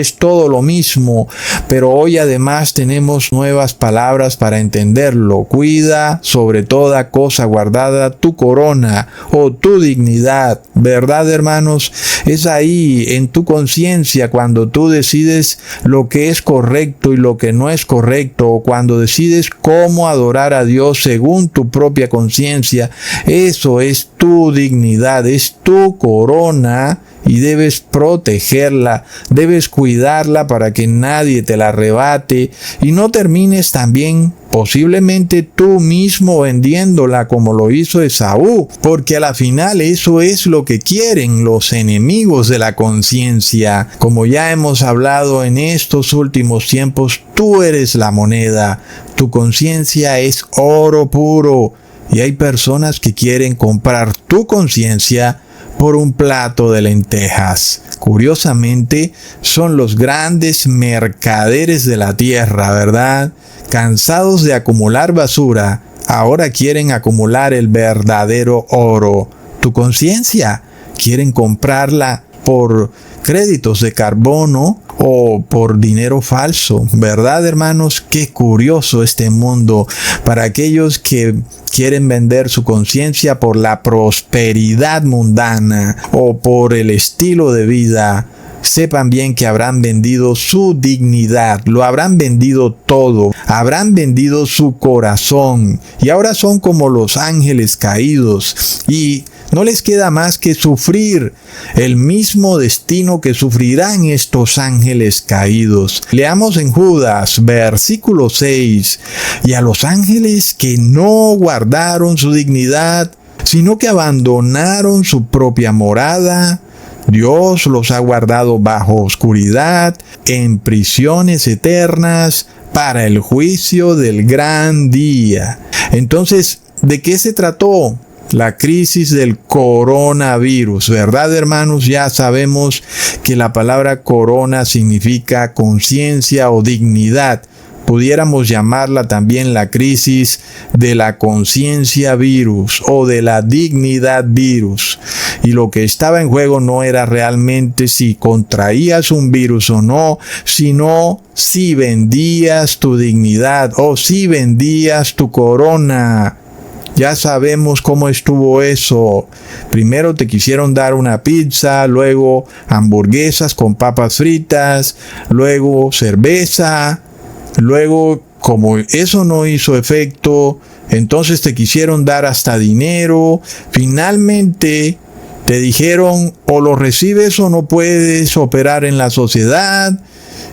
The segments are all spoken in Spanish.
Es todo lo mismo, pero hoy además tenemos nuevas palabras para entenderlo. Cuida sobre toda cosa guardada tu corona o tu dignidad. ¿Verdad, hermanos? Es ahí en tu conciencia cuando tú decides lo que es correcto y lo que no es correcto, o cuando decides cómo adorar a Dios según tu propia conciencia. Eso es tu dignidad, es tu corona. Y debes protegerla, debes cuidarla para que nadie te la arrebate y no termines también posiblemente tú mismo vendiéndola como lo hizo Esaú, porque a la final eso es lo que quieren los enemigos de la conciencia. Como ya hemos hablado en estos últimos tiempos, tú eres la moneda, tu conciencia es oro puro y hay personas que quieren comprar tu conciencia por un plato de lentejas. Curiosamente, son los grandes mercaderes de la tierra, ¿verdad? Cansados de acumular basura, ahora quieren acumular el verdadero oro. Tu conciencia, quieren comprarla por créditos de carbono o por dinero falso. ¿Verdad, hermanos? Qué curioso este mundo para aquellos que quieren vender su conciencia por la prosperidad mundana o por el estilo de vida. Sepan bien que habrán vendido su dignidad, lo habrán vendido todo, habrán vendido su corazón y ahora son como los ángeles caídos y no les queda más que sufrir el mismo destino que sufrirán estos ángeles caídos. Leamos en Judas, versículo 6. Y a los ángeles que no guardaron su dignidad, sino que abandonaron su propia morada, Dios los ha guardado bajo oscuridad, en prisiones eternas, para el juicio del gran día. Entonces, ¿de qué se trató? La crisis del coronavirus, ¿verdad, hermanos? Ya sabemos que la palabra corona significa conciencia o dignidad. Pudiéramos llamarla también la crisis de la conciencia virus o de la dignidad virus. Y lo que estaba en juego no era realmente si contraías un virus o no, sino si vendías tu dignidad o si vendías tu corona. Ya sabemos cómo estuvo eso. Primero te quisieron dar una pizza, luego hamburguesas con papas fritas, luego cerveza, luego como eso no hizo efecto, entonces te quisieron dar hasta dinero. Finalmente te dijeron o lo recibes o no puedes operar en la sociedad.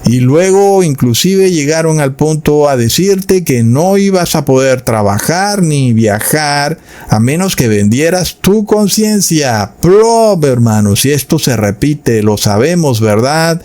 Y luego inclusive llegaron al punto a decirte que no ibas a poder trabajar ni viajar a menos que vendieras tu conciencia. ¡Plop, hermanos! Y esto se repite, lo sabemos, ¿verdad?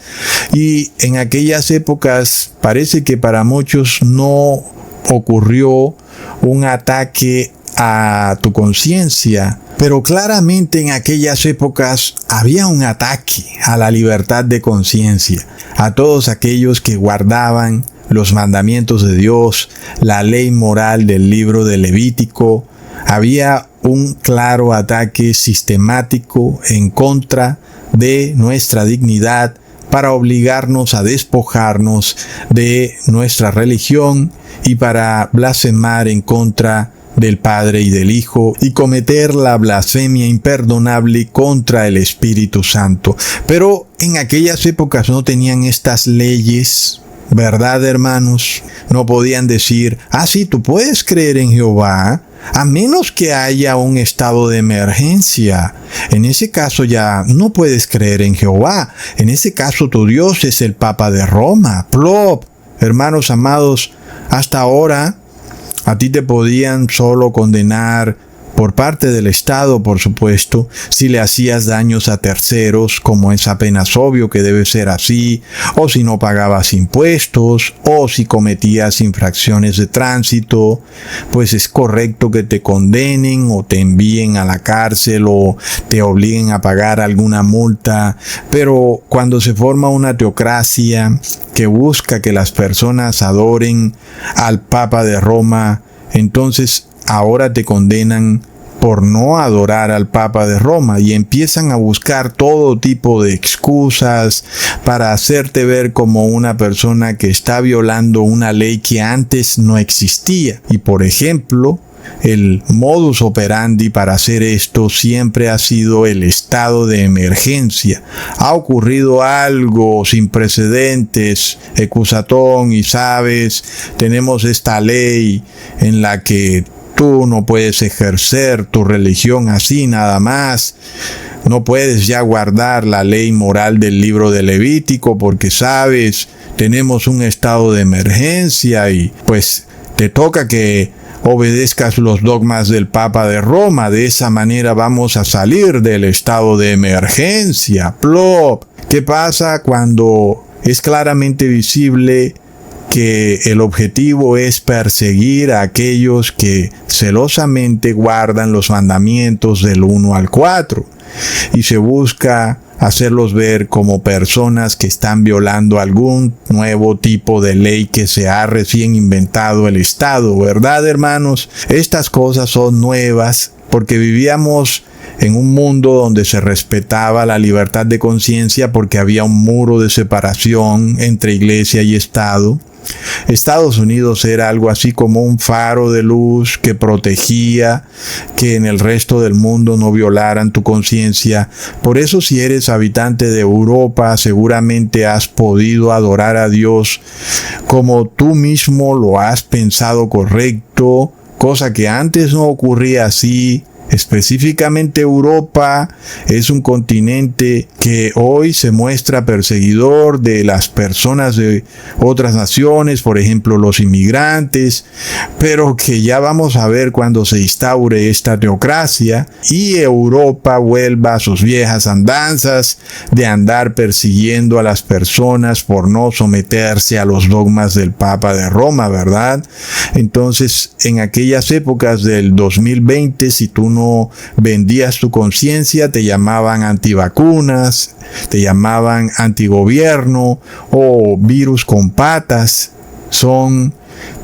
Y en aquellas épocas parece que para muchos no ocurrió un ataque a tu conciencia. Pero claramente en aquellas épocas había un ataque a la libertad de conciencia, a todos aquellos que guardaban los mandamientos de Dios, la ley moral del libro de Levítico. Había un claro ataque sistemático en contra de nuestra dignidad para obligarnos a despojarnos de nuestra religión y para blasfemar en contra del Padre y del Hijo y cometer la blasfemia imperdonable contra el Espíritu Santo. Pero en aquellas épocas no tenían estas leyes, ¿verdad, hermanos? No podían decir, sí, tú puedes creer en Jehová, a menos que haya un estado de emergencia. En ese caso ya no puedes creer en Jehová. En ese caso tu Dios es el Papa de Roma. Plop. Hermanos amados, hasta ahora a ti te podían solo condenar por parte del Estado, por supuesto, si le hacías daños a terceros, como es apenas obvio que debe ser así, o si no pagabas impuestos, o si cometías infracciones de tránsito, pues es correcto que te condenen o te envíen a la cárcel o te obliguen a pagar alguna multa. Pero cuando se forma una teocracia que busca que las personas adoren al Papa de Roma, entonces ahora te condenan por no adorar al Papa de Roma y empiezan a buscar todo tipo de excusas para hacerte ver como una persona que está violando una ley que antes no existía. Y por ejemplo, el modus operandi para hacer esto siempre ha sido el estado de emergencia. Ha ocurrido algo sin precedentes, excusatón, y sabes, tenemos esta ley en la que tú no puedes ejercer tu religión así nada más. No puedes ya guardar la ley moral del libro de Levítico porque sabes, tenemos un estado de emergencia y pues te toca que obedezcas los dogmas del Papa de Roma. De esa manera vamos a salir del estado de emergencia. Plop. ¿Qué pasa cuando es claramente visible que el objetivo es perseguir a aquellos que celosamente guardan los mandamientos del 1 al 4 y se busca hacerlos ver como personas que están violando algún nuevo tipo de ley que se ha recién inventado el Estado, ¿verdad, hermanos? Estas cosas son nuevas porque vivíamos en un mundo donde se respetaba la libertad de conciencia porque había un muro de separación entre iglesia y Estado. Estados Unidos era algo así como un faro de luz que protegía que en el resto del mundo no violaran tu conciencia. Por eso, si eres habitante de Europa, seguramente has podido adorar a Dios como tú mismo lo has pensado correcto, cosa que antes no ocurría así. Específicamente Europa es un continente que hoy se muestra perseguidor de las personas de otras naciones, por ejemplo los inmigrantes, pero que ya vamos a ver cuando se instaure esta teocracia y Europa vuelva a sus viejas andanzas de andar persiguiendo a las personas por no someterse a los dogmas del Papa de Roma, ¿verdad? Entonces, en aquellas épocas del 2020, si tú no vendías tu conciencia, te llamaban antivacunas, te llamaban antigobierno o virus con patas. Son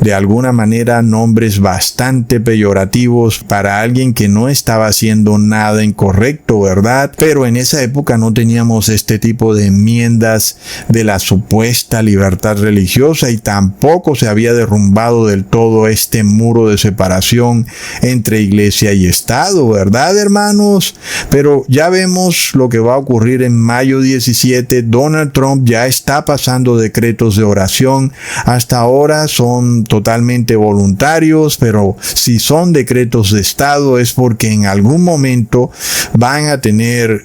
de alguna manera nombres bastante peyorativos para alguien que no estaba haciendo nada incorrecto, ¿verdad? Pero en esa época no teníamos este tipo de enmiendas de la supuesta libertad religiosa y tampoco se había derrumbado del todo este muro de separación entre iglesia y Estado, ¿verdad, hermanos? Pero ya vemos lo que va a ocurrir en mayo 17. Donald Trump ya está pasando decretos de oración. Hasta ahora son totalmente voluntarios, pero si son decretos de Estado es porque en algún momento van a tener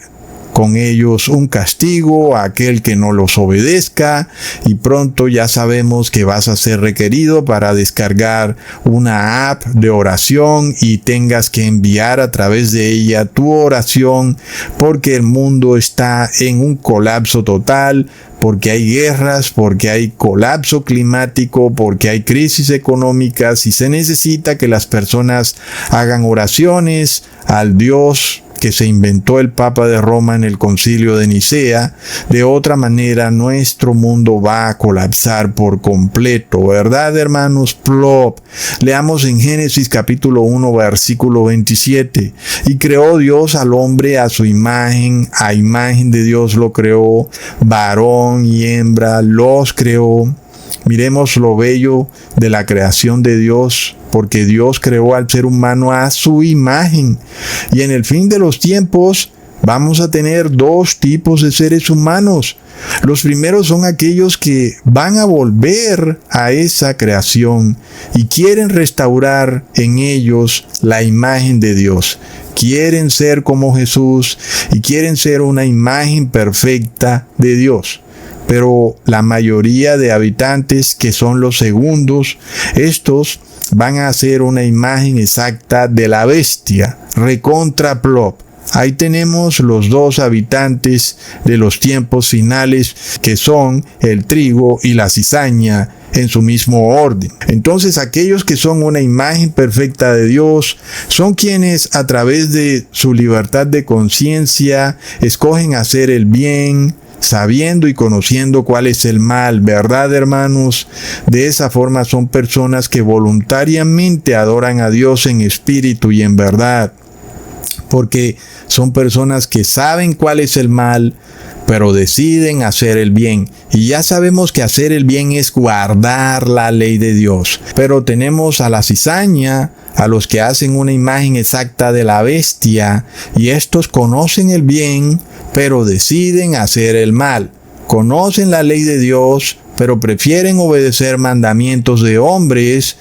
con ellos un castigo a aquel que no los obedezca y pronto ya sabemos que vas a ser requerido para descargar una app de oración y tengas que enviar a través de ella tu oración porque el mundo está en un colapso total, porque hay guerras, porque hay colapso climático, porque hay crisis económicas y se necesita que las personas hagan oraciones al Dios que se inventó el Papa de Roma en el Concilio de Nicea. De otra manera, nuestro mundo va a colapsar por completo, ¿verdad, hermanos? Plop. Leamos en Génesis capítulo 1, versículo 27. Y creó Dios al hombre a su imagen, a imagen de Dios lo creó, varón y hembra los creó. Miremos lo bello de la creación de Dios, porque Dios creó al ser humano a su imagen. Y en el fin de los tiempos vamos a tener dos tipos de seres humanos. Los primeros son aquellos que van a volver a esa creación y quieren restaurar en ellos la imagen de Dios. Quieren ser como Jesús y quieren ser una imagen perfecta de Dios. Pero la mayoría de habitantes que son los segundos, estos van a hacer una imagen exacta de la bestia, recontra plop. Ahí tenemos los dos habitantes de los tiempos finales que son el trigo y la cizaña en su mismo orden. Entonces aquellos que son una imagen perfecta de Dios son quienes a través de su libertad de conciencia escogen hacer el bien, sabiendo y conociendo cuál es el mal, ¿verdad, hermanos? De esa forma son personas que voluntariamente adoran a Dios en espíritu y en verdad. porque son personas que saben cuál es el mal, pero deciden hacer el bien. Y ya sabemos que hacer el bien es guardar la ley de Dios. Pero tenemos a la cizaña, a los que hacen una imagen exacta de la bestia, y estos conocen el bien, pero deciden hacer el mal. Conocen la ley de Dios, pero prefieren obedecer mandamientos de hombres,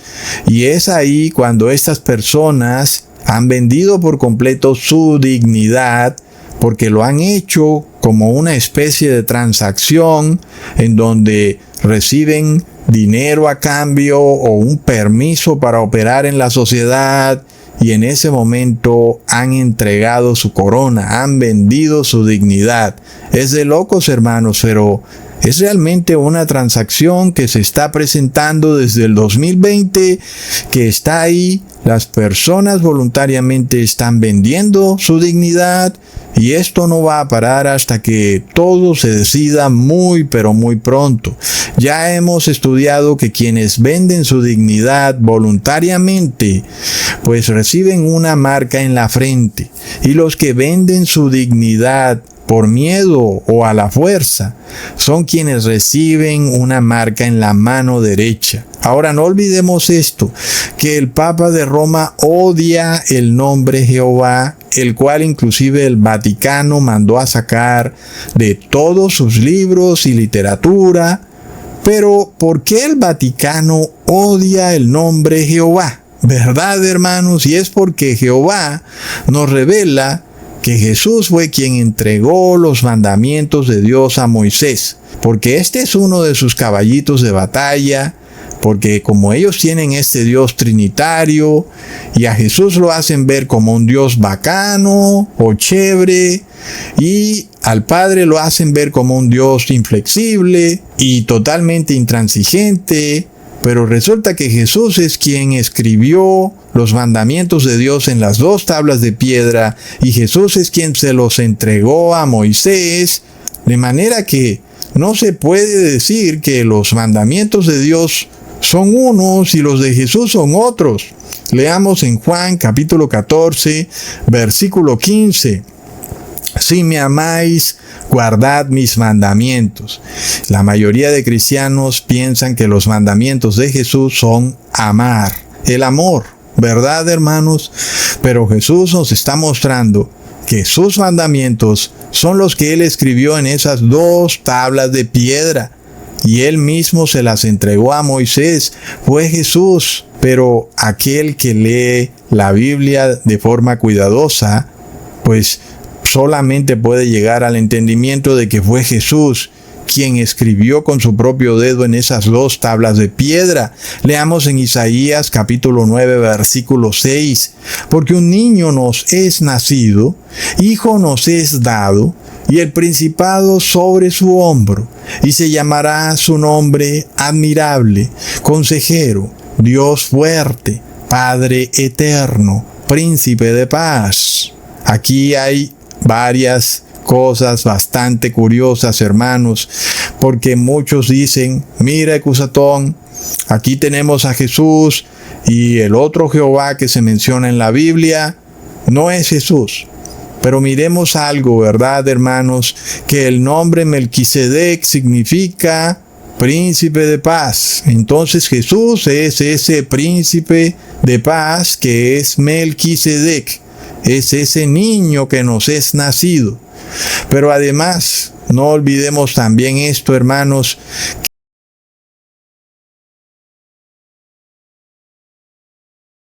y es ahí cuando estas personas han vendido por completo su dignidad, porque lo han hecho como una especie de transacción en donde reciben dinero a cambio o un permiso para operar en la sociedad, y en ese momento han entregado su corona, han vendido su dignidad. Es de locos, hermanos, pero es realmente una transacción que se está presentando desde el 2020, que está ahí. Las personas voluntariamente están vendiendo su dignidad, y esto no va a parar hasta que todo se decida muy pero muy pronto. Ya hemos estudiado que quienes venden su dignidad voluntariamente, pues reciben una marca en la frente, y los que venden su dignidad por miedo o a la fuerza son quienes reciben una marca en la mano derecha. Ahora no olvidemos esto, que el Papa de Roma odia el nombre Jehová, el cual inclusive el Vaticano mandó a sacar de todos sus libros y literatura. Pero ¿por qué el Vaticano odia el nombre Jehová? ¿Verdad, hermanos? Y es porque Jehová nos revela que Jesús fue quien entregó los mandamientos de Dios a Moisés, porque este es uno de sus caballitos de batalla, porque como ellos tienen este Dios trinitario, y a Jesús lo hacen ver como un Dios bacano o chévere, y al Padre lo hacen ver como un Dios inflexible y totalmente intransigente. Pero resulta que Jesús es quien escribió los mandamientos de Dios en las 2 tablas de piedra, y Jesús es quien se los entregó a Moisés, de manera que no se puede decir que los mandamientos de Dios son unos y los de Jesús son otros. Leamos en Juan capítulo 14, versículo 15. Si me amáis, guardad mis mandamientos. La mayoría de cristianos piensan que los mandamientos de Jesús son amar, el amor, ¿verdad, hermanos? Pero Jesús nos está mostrando que sus mandamientos son los que Él escribió en esas 2 tablas de piedra, y Él mismo se las entregó a Moisés. Fue Jesús, pero aquel que lee la Biblia de forma cuidadosa, pues solamente puede llegar al entendimiento de que fue Jesús quien escribió con su propio dedo en esas 2 tablas de piedra. Leamos en Isaías capítulo 9, versículo 6. Porque un niño nos es nacido, hijo nos es dado, y el principado sobre su hombro, y se llamará su nombre admirable, consejero, Dios fuerte, Padre eterno, príncipe de paz. Aquí hay varias cosas bastante curiosas, hermanos, porque muchos dicen, mira, Cusatón, aquí tenemos a Jesús, y el otro Jehová que se menciona en la Biblia no es Jesús. Pero miremos algo, ¿verdad, hermanos? Que el nombre Melquisedec significa príncipe de paz. Entonces Jesús es ese príncipe de paz que es Melquisedec. Es ese niño que nos es nacido. Pero además, no olvidemos también esto, hermanos,